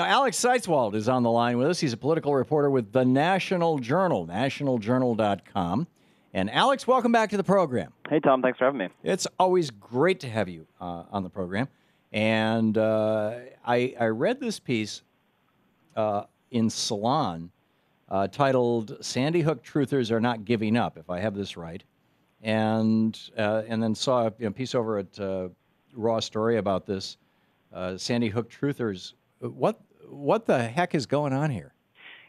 Alex Seitzwald is on the line with us. He's a political reporter with the National Journal, nationaljournal.com. And Alex, welcome back to the program. Hey, Tom. Thanks for having me. It's always great to have you on the program. And I read this piece in Salon titled "Sandy Hook Truthers Are Not Giving Up," if I have this right. And then saw a piece over at Raw Story about this. Sandy Hook Truthers. What the heck is going on here?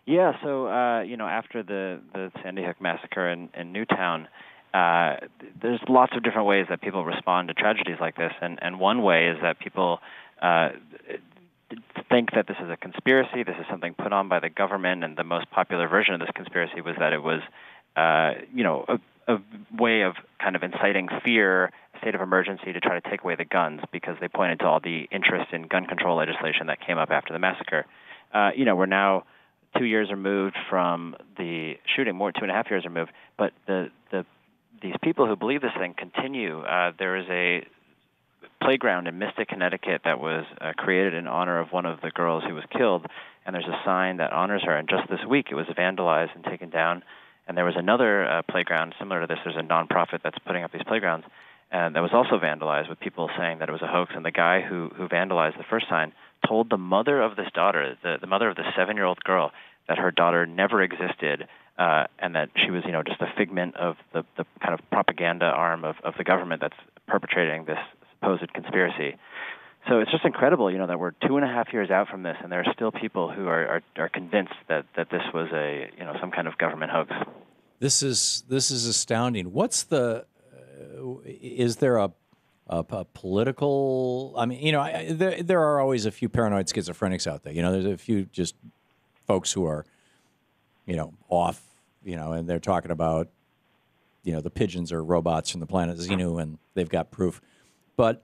Yeah, so after the Sandy Hook massacre in Newtown, there's lots of different ways that people respond to tragedies like this, and one way is that people think that this is a conspiracy, this is something put on by the government, and the most popular version of this conspiracy was that it was, a way of kind of inciting fear, a state of emergency to try to take away the guns, because they pointed to all the interest in gun control legislation that came up after the massacre. We're now 2 years removed from the shooting, 2.5 years removed, but these people who believe this thing continue. There is a playground in Mystic, Connecticut that was created in honor of one of the girls who was killed, and there's a sign that honors her, and just this week it was vandalized and taken down. And there was another playground similar to this. There's a nonprofit that's putting up these playgrounds, and that was also vandalized with people saying that it was a hoax. And the guy who vandalized the first sign told the mother of this daughter, the mother of the 7-year-old girl, that her daughter never existed, and that she was, just a figment of the kind of propaganda arm of the government that's perpetrating this supposed conspiracy. So it's just incredible, that we're 2.5 years out from this, and there are still people who are convinced that this was some kind of government hoax. This is astounding. What's the? Is there a political? I mean, there are always a few paranoid schizophrenics out there. There's a few just folks who are, off. And they're talking about, the pigeons are robots from the planet Xenu, and they've got proof. But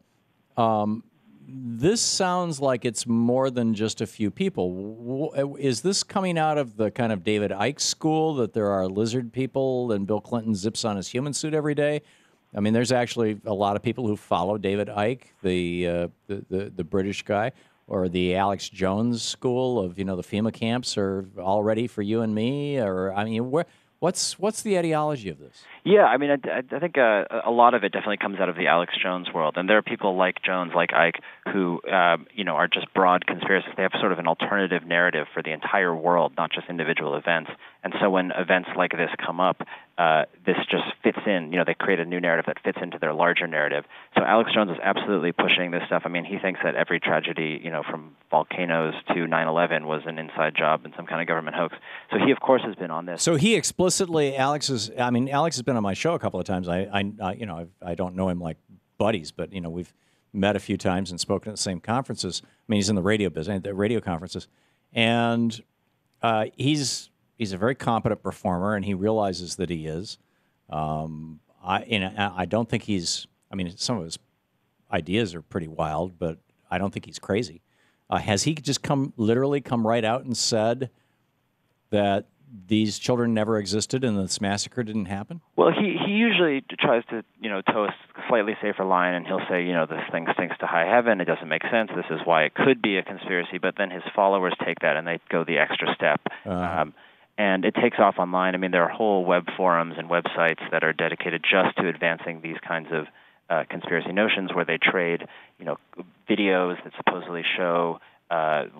this sounds like it's more than just a few people. Is this coming out of the kind of David Icke school, that there are lizard people and Bill Clinton zips on his human suit every day? I mean, there's actually a lot of people who follow David Icke, the British guy, or the Alex Jones school of, the FEMA camps are all ready for you and me. Or, I mean, what's the ideology of this? Yeah, I mean, I think a lot of it definitely comes out of the Alex Jones world, and there are people like Jones, like Icke, who are just broad conspiracists. They have sort of an alternative narrative for the entire world, not just individual events. And so when events like this come up, this just fits in. They create a new narrative that fits into their larger narrative. So Alex Jones is absolutely pushing this stuff. I mean, he thinks that every tragedy, from volcanoes to 9/11, was an inside job and some kind of government hoax. So he, of course, has been on this. So he explicitly, Alex has been on my show a couple of times. I don't know him like buddies, but we've met a few times and spoken at the same conferences. I mean, he's in the radio business, the radio conferences, and he's a very competent performer, and he realizes that he is. I don't think he's. I mean, some of his ideas are pretty wild, but I don't think he's crazy. Has he just literally come right out and said that these children never existed and this massacre didn't happen? Well, he usually tries to, toe a slightly safer line, and he'll say, this thing stinks to high heaven, it doesn't make sense, this is why it could be a conspiracy, but then his followers take that and they go the extra step. And it takes off online. I mean, there are whole web forums and websites that are dedicated just to advancing these kinds of conspiracy notions, where they trade, videos that supposedly show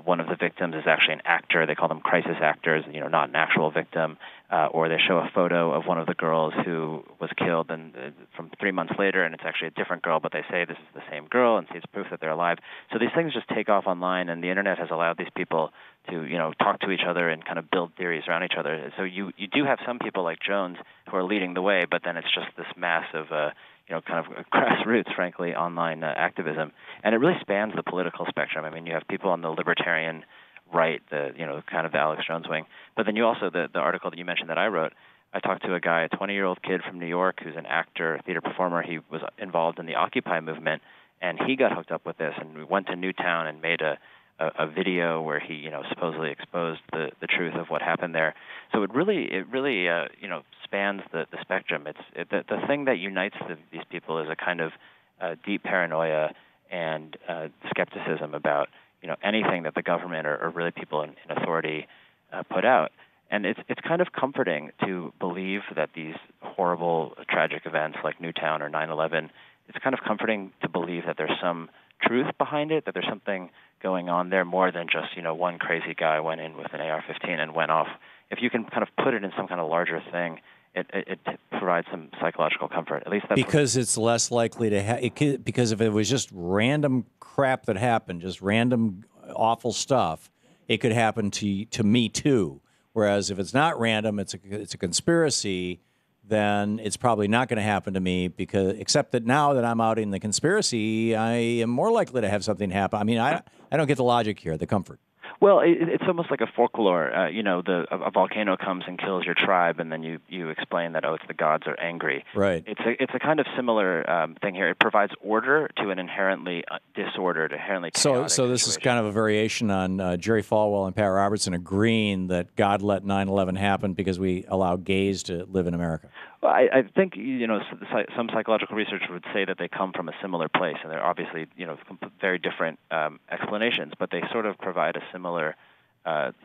one of the victims is actually an actor. They call them crisis actors, not an actual victim. Or they show a photo of one of the girls who was killed, and from 3 months later, and it's actually a different girl, but they say this is the same girl, and see it's proof that they're alive. So these things just take off online, and the internet has allowed these people to, talk to each other and kind of build theories around each other. So you do have some people like Jones who are leading the way, but then it's just this mass of kind of grassroots, frankly, online activism. And it really spans the political spectrum. I mean, you have people on the libertarian right, kind of the Alex Jones wing. But then you also, the article that you mentioned that I wrote, I talked to a guy, a 20-year-old kid from New York who's an actor, theater performer. He was involved in the Occupy movement, and he got hooked up with this. And we went to Newtown and made a video where he, supposedly exposed the truth of what happened there. So it really spans the spectrum. It's the thing that unites these people is a kind of deep paranoia and skepticism about anything that the government or really people in authority put out. And it's kind of comforting to believe that these horrible, tragic events like Newtown or 9/11, it's kind of comforting to believe that there's some truth behind it, that there's something going on there more than just, one crazy guy went in with an AR-15 and went off. If you can kind of put it in some kind of larger thing, it provides some psychological comfort. At least that's because it's less likely to because if it was just random crap that happened, just random awful stuff, it could happen to me too. Whereas if it's not random, it's a conspiracy, then it's probably not going to happen to me except that now that I'm out in the conspiracy, I am more likely to have something happen. I mean, I don't get the logic here, the comfort. Well, it's almost like a folklore. A volcano comes and kills your tribe, and then you explain that, it's the gods are angry. Right. It's a kind of similar thing here. It provides order to an inherently disordered, inherently chaotic So this situation. is kind of a variation on Jerry Falwell and Pat Robertson agreeing that God let 9/11 happen because we allow gays to live in America. Well, I think some psychological research would say that they come from a similar place, and they're obviously very different explanations, but they sort of provide a similar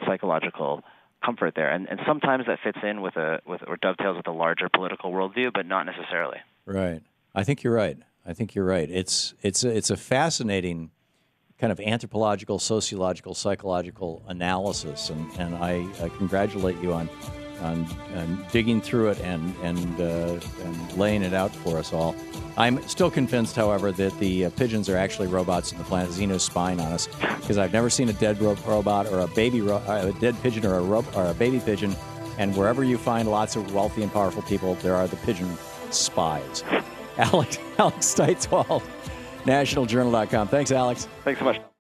psychological comfort there, and sometimes that fits in with or dovetails with a larger political worldview, but not necessarily. Right. I think you're right. It's a fascinating kind of anthropological, sociological, psychological analysis, and I congratulate you on digging through it and laying it out for us all. I'm still convinced, however, that the pigeons are actually robots and the planet Xeno's spying on us, because I've never seen a dead robot or a dead pigeon or a baby pigeon, and wherever you find lots of wealthy and powerful people, there are the pigeon spies. Alex Steitwald, nationaljournal.com. Thanks, Alex. Thanks so much.